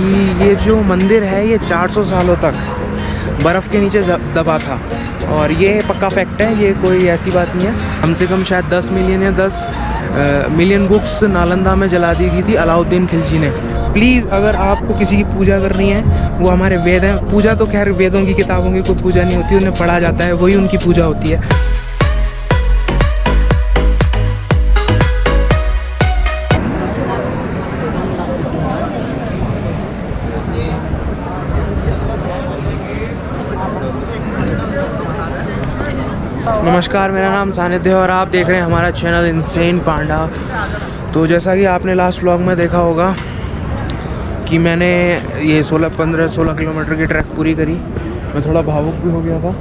कि ये जो मंदिर है ये 400 सालों तक बर्फ़ के नीचे दबा था। और ये पक्का फैक्ट है, ये कोई ऐसी बात नहीं है। कम से कम शायद 10 मिलियन या 10 मिलियन बुक्स नालंदा में जला दी गई थी अलाउद्दीन खिलजी ने। प्लीज़ अगर आपको किसी की पूजा करनी है, वो हमारे वेद हैं। पूजा तो खैर वेदों की किताबों की कोई पूजा नहीं होती, उन्हें पढ़ा जाता है, वही उनकी पूजा होती है। नमस्कार, मेरा नाम सानिध्य है और आप देख रहे हैं हमारा चैनल इनसेन पांडा। तो जैसा कि आपने लास्ट व्लॉग में देखा होगा कि मैंने ये 16 किलोमीटर की ट्रैक पूरी करी। मैं थोड़ा भावुक भी हो गया था।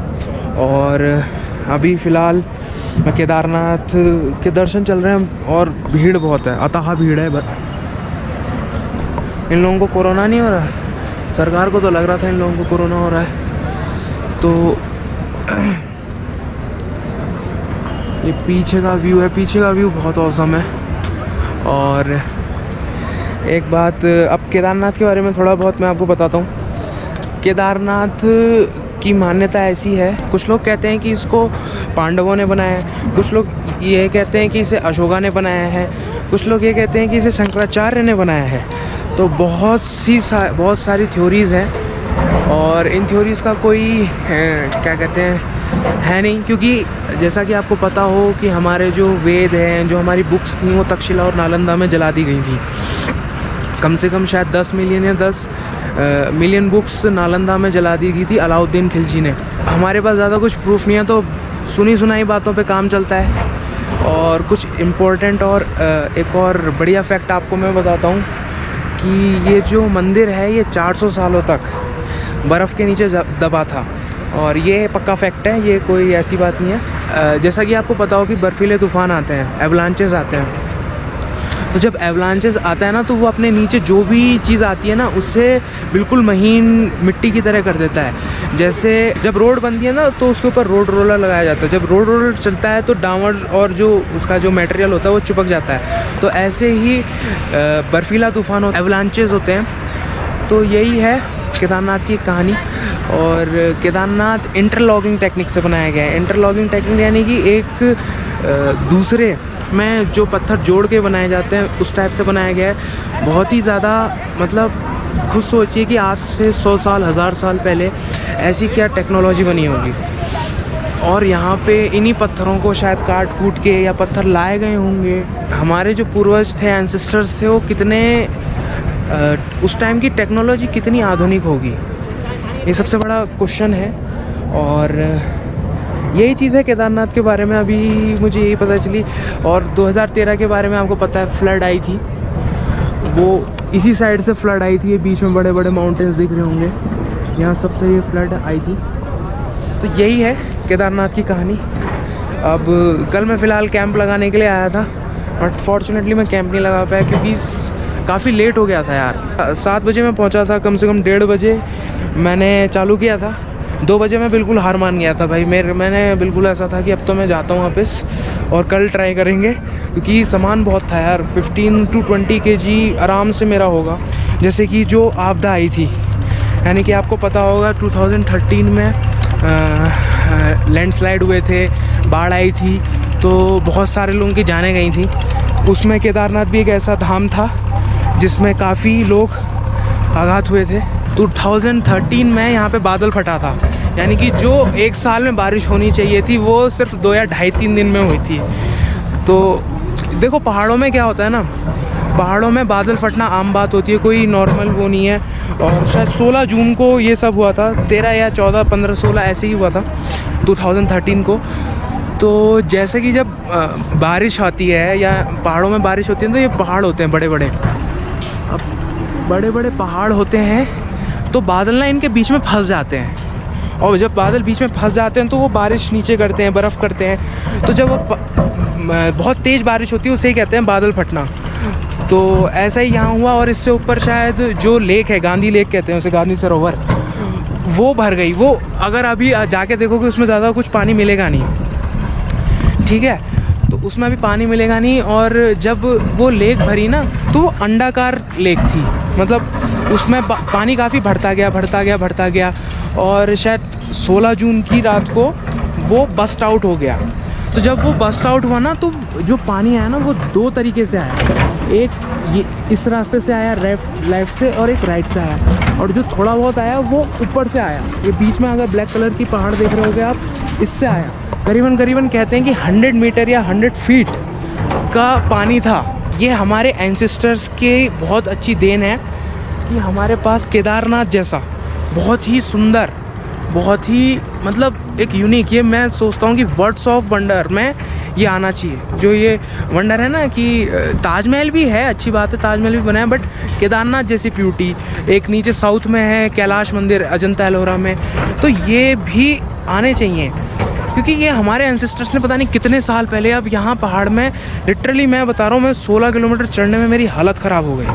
और अभी फ़िलहाल मैं केदारनाथ के दर्शन चल रहे हैं और भीड़ बहुत है, अथाह भीड़ है। इन लोगों को कोरोना नहीं हो रहा, सरकार को तो लग रहा था इन लोगों को कोरोना हो रहा है। तो ये पीछे का व्यू है, पीछे का व्यू बहुत औसम है। और एक बात, अब केदारनाथ के बारे में थोड़ा बहुत मैं आपको बताता हूँ। केदारनाथ की मान्यता ऐसी है, कुछ लोग कहते हैं कि इसको पांडवों ने बनाया है, कुछ लोग ये कहते हैं कि इसे अशोका ने बनाया है, कुछ लोग ये कहते हैं कि इसे शंकराचार्य ने बनाया है। तो बहुत सारी थ्योरीज़ हैं और इन थ्योरीज़ का कोई क्या कहते हैं है नहीं, क्योंकि जैसा कि आपको पता हो कि हमारे जो वेद हैं, जो हमारी बुक्स थी, वो तक्षशिला और नालंदा में जला दी गई थी। कम से कम शायद 10 मिलियन या 10 मिलियन बुक्स नालंदा में जला दी गई थी अलाउद्दीन खिलजी ने। हमारे पास ज़्यादा कुछ प्रूफ नहीं है, तो सुनी सुनाई बातों पे काम चलता है। और कुछ इम्पोर्टेंट और एक और बढ़िया फैक्ट आपको मैं बताता हूँ कि ये जो मंदिर है ये 400 सालों तक बर्फ़ के नीचे दबा था। और ये पक्का फैक्ट है, ये कोई ऐसी बात नहीं है। जैसा कि आपको पता हो कि बर्फीले तूफ़ान आते हैं, एवलांचेस आते हैं। तो जब एवलांचेस आता है ना, तो वो अपने नीचे जो भी चीज़ आती है ना, उससे बिल्कुल महीन मिट्टी की तरह कर देता है। जैसे जब रोड बनती है ना, तो उसके ऊपर रोड रोलर लगाया जाता है। जब रोड रोलर चलता है तो डामर और जो उसका जो मटेरियल होता है वो चिपक जाता है। तो ऐसे ही बर्फीला तूफ़ान और एवलांचेस होते हैं। तो यही है केदारनाथ की कहानी। और केदारनाथ इंटरलॉकिंग टेक्निक से बनाया गया है। इंटरलॉकिंग टेक्निक यानी कि एक दूसरे में जो पत्थर जोड़ के बनाए जाते हैं, उस टाइप से बनाया गया है। बहुत ही ज़्यादा, मतलब खुद सोचिए कि आज से 100 साल 1000 साल पहले ऐसी क्या टेक्नोलॉजी बनी होगी। और यहाँ पे इन्हीं पत्थरों को शायद काट कूट के या पत्थर लाए गए होंगे। हमारे जो पूर्वज थे, एंसेस्टर्स थे, वो कितने उस टाइम की टेक्नोलॉजी कितनी आधुनिक होगी, ये सबसे बड़ा क्वेश्चन है। और यही चीज़ है केदारनाथ के बारे में, अभी मुझे यही पता चली। और 2013 के बारे में आपको पता है, फ्लड आई थी, वो इसी साइड से फ्लड आई थी। ये बीच में बड़े बड़े माउंटेन्स दिख रहे होंगे, यहाँ सबसे ये फ्लड आई थी। तो यही है केदारनाथ की कहानी। अब कल मैं फ़िलहाल कैंप लगाने के लिए आया था, बट फॉर्चुनेटली मैं कैंप नहीं लगा पाया क्योंकि काफ़ी लेट हो गया था यार। 7 बजे मैं पहुंचा था, कम से कम 1:30 बजे मैंने चालू किया था। 2 बजे मैं बिल्कुल हार मान गया था भाई। मैंने बिल्कुल ऐसा था कि अब तो मैं जाता हूँ वापस, और कल ट्राई करेंगे, क्योंकि सामान बहुत था यार। 15 to 20 kg आराम से मेरा होगा। जैसे कि जो आपदा आई थी, यानी कि आपको पता होगा 2013 में लैंडस्लाइड हुए थे, बाढ़ आई थी, तो बहुत सारे लोगों की जानें गई थी। उसमें केदारनाथ भी एक ऐसा धाम था जिसमें काफ़ी लोग आघात हुए थे। 2013 में यहाँ पे बादल फटा था, यानी कि जो 1 साल में बारिश होनी चाहिए थी वो सिर्फ 2 या 2.5-3 दिन में हुई थी। तो देखो पहाड़ों में क्या होता है ना, पहाड़ों में बादल फटना आम बात होती है, कोई नॉर्मल वो नहीं है। और शायद 16 जून को ये सब हुआ था, 13 या 14, 15, 16 ऐसे ही हुआ था 2013 को। तो जैसे कि जब बारिश आती है या पहाड़ों में बारिश होती है, तो ये पहाड़ होते हैं बड़े बड़े। अब बड़े बड़े पहाड़ होते हैं तो बादल ना इनके बीच में फंस जाते हैं, और जब बादल बीच में फंस जाते हैं तो वो बारिश नीचे करते हैं, बर्फ़ करते हैं। तो जब वो बहुत तेज़ बारिश होती है उसे ही कहते हैं बादल फटना। तो ऐसा ही यहाँ हुआ। और इससे ऊपर शायद जो लेक है, गांधी लेक कहते हैं उसे, गांधी सरोवर, वो भर गई। वो अगर अभी जाके देखोगे उसमें ज़्यादा कुछ पानी मिलेगा नहीं, ठीक है, तो उसमें अभी पानी मिलेगा नहीं। और जब वो लेक भरी ना, तो वो अंडाकार लेक थी, मतलब उसमें पानी काफ़ी बढ़ता गया और शायद 16 जून की रात को वो बस्ट आउट हो गया। तो जब वो बस्ट आउट हुआ ना, तो जो पानी आया ना वो 2 तरीके से आया। एक ये इस रास्ते से आया लेफ़्ट से, और एक राइट से आया, और जो थोड़ा बहुत आया वो ऊपर से आया। ये बीच में अगर ब्लैक कलर की पहाड़ देख रहे होगे आप, इससे आया। करीबन कहते हैं कि 100 मीटर या 100 फीट का पानी था। ये हमारे एंसेस्टर्स के बहुत अच्छी देन है कि हमारे पास केदारनाथ जैसा बहुत ही सुंदर, बहुत ही मतलब एक यूनिक, ये मैं सोचता हूँ कि वर्ड्स ऑफ वंडर में ये आना चाहिए। जो ये वंडर है ना कि ताजमहल भी है, अच्छी बात है, ताजमहल भी बना है, बट केदारनाथ जैसी ब्यूटी एक नीचे साउथ में है, कैलाश मंदिर अजंता एलोरा में, तो ये भी आने चाहिए। क्योंकि ये हमारे एंसेस्टर्स ने पता नहीं कितने साल पहले, अब यहाँ पहाड़ में लिटरली मैं बता रहा हूँ, मैं 16 किलोमीटर चढ़ने में मेरी हालत ख़राब हो गई।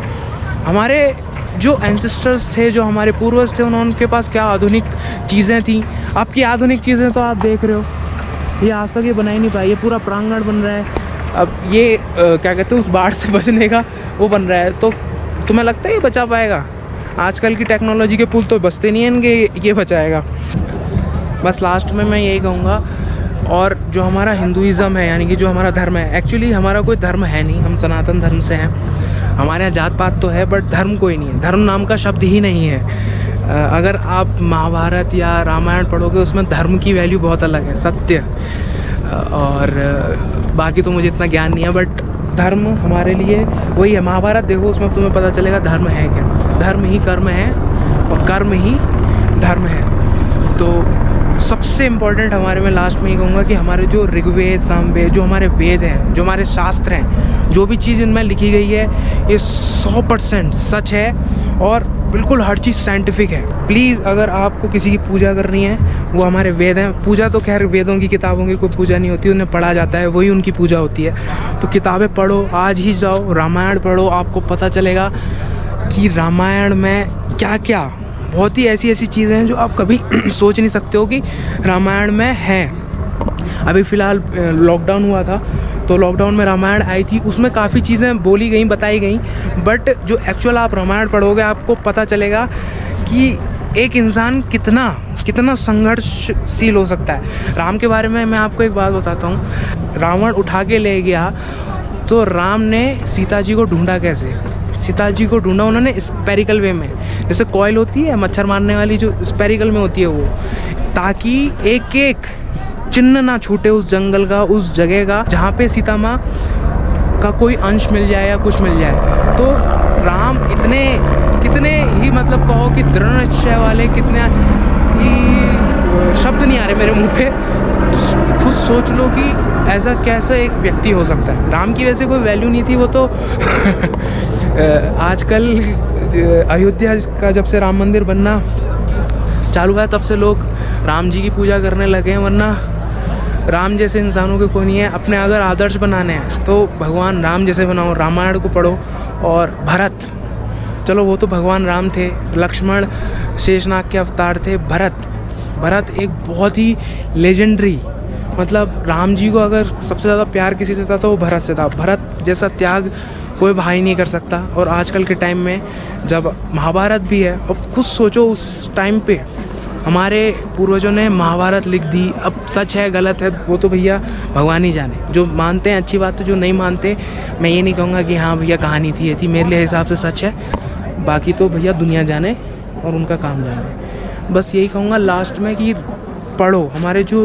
हमारे जो एंसेस्टर्स थे, जो हमारे पूर्वज थे, उनके पास क्या आधुनिक चीज़ें थी। आपकी आधुनिक चीज़ें तो आप देख रहे हो, ये आज तक ये बना ही नहीं पाई। ये पूरा प्रांगण बन रहा है, अब ये क्या कहते हैं उस बाढ़ से बचने का वो बन रहा है। तो तुम्हें लगता है ये बचा पाएगा? आजकल की टेक्नोलॉजी के पुल तो बचते नहीं हैं इनके, ये बचाएगा? बस लास्ट में मैं यही कहूँगा। और जो हमारा हिंदुइज़्म है, यानी कि जो हमारा धर्म है, एक्चुअली हमारा कोई धर्म है नहीं, हम सनातन धर्म से हैं। हमारे यहाँ जात पात तो है, बट धर्म कोई नहीं है, धर्म नाम का शब्द ही नहीं है। अगर आप महाभारत या रामायण पढ़ोगे, उसमें धर्म की वैल्यू बहुत अलग है, सत्य। और बाकी तो मुझे इतना ज्ञान नहीं है, बट धर्म हमारे लिए वही है। महाभारत देखो, उसमें तुम्हें पता चलेगा धर्म है क्या। धर्म ही कर्म है और कर्म ही धर्म है। तो सबसे इम्पोर्टेंट हमारे में लास्ट में ही कहूँगा कि हमारे जो ऋग्वेद, सामवेद, जो हमारे वेद हैं, जो हमारे शास्त्र हैं, जो भी चीज़ इनमें लिखी गई है, ये 100% सच है और बिल्कुल हर चीज़ साइंटिफिक है। प्लीज़ अगर आपको किसी की पूजा करनी है, वो हमारे वेद हैं। पूजा तो खैर वेदों की किताबों की कोई पूजा नहीं होती, उन्हें पढ़ा जाता है, वही उनकी पूजा होती है। तो किताबें पढ़ो, आज ही जाओ रामायण पढ़ो, आपको पता चलेगा कि रामायण में क्या क्या बहुत ही ऐसी चीज़ें हैं जो आप कभी सोच नहीं सकते हो कि रामायण में है। अभी फ़िलहाल लॉकडाउन हुआ था, तो लॉकडाउन में रामायण आई थी, उसमें काफ़ी चीज़ें बोली गई, बताई गई, बट जो एक्चुअल आप रामायण पढ़ोगे आपको पता चलेगा कि एक इंसान कितना संघर्षशील हो सकता है। राम के बारे में मैं आपको एक बात बताता हूँ। रावण उठा के ले गया, तो राम ने सीता जी को ढूंढा कैसे? सीता जी को ढूंढा उन्होंने स्पेरिकल वे में, जैसे कॉइल होती है मच्छर मारने वाली, जो स्पेरिकल में होती है वो, ताकि एक एक चिन्ह ना छूटे उस जंगल का, उस जगह का, जहाँ पे सीता माँ का कोई अंश मिल जाए या कुछ मिल जाए। तो राम कितने ही मतलब कहो कि दृढ़ निश्चय वाले, कितने ही शब्द नहीं आ रहे मेरे मुंह पे। खुद सोच लो कि ऐसा कैसा एक व्यक्ति हो सकता है। राम की वैसे कोई वैल्यू नहीं थी, वो तो आजकल अयोध्या का जब से राम मंदिर बनना चालू हुआ तब से लोग राम जी की पूजा करने लगे हैं, वरना राम जैसे इंसानों के कोई नहीं है। अपने अगर आदर्श बनाने हैं तो भगवान राम जैसे बनाओ, रामायण को पढ़ो। और भरत, चलो वो तो भगवान राम थे, लक्ष्मण शेषनाग के अवतार थे, भरत एक बहुत ही लेजेंडरी, मतलब राम जी को अगर सबसे ज़्यादा प्यार किसी से था तो वो भरत से था। भरत जैसा त्याग कोई भाई नहीं कर सकता। और आजकल के टाइम में जब महाभारत भी है, अब खुद सोचो उस टाइम पे हमारे पूर्वजों ने महाभारत लिख दी। अब सच है गलत है वो तो भैया भगवान ही जाने, जो मानते हैं अच्छी बात है, जो नहीं मानते मैं ये नहीं कहूँगा कि हाँ भैया कहानी थी ये थी, मेरे लिए हिसाब से सच है, बाकी तो भैया दुनिया जाने और उनका काम जाने। बस यही कहूँगा लास्ट में कि पढ़ो, हमारे जो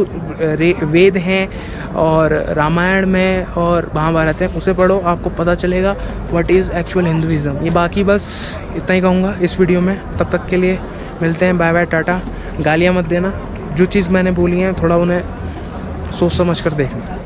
वेद हैं और रामायण में और महाभारत है उसे पढ़ो, आपको पता चलेगा व्हाट इज़ एक्चुअल हिंदुइज़्म। ये बाकी बस इतना ही कहूँगा इस वीडियो में। तब तक के लिए मिलते हैं, बाय बाय, टाटा। गालियाँ मत देना, जो चीज़ मैंने बोली हैं थोड़ा उन्हें सोच समझ कर देखना।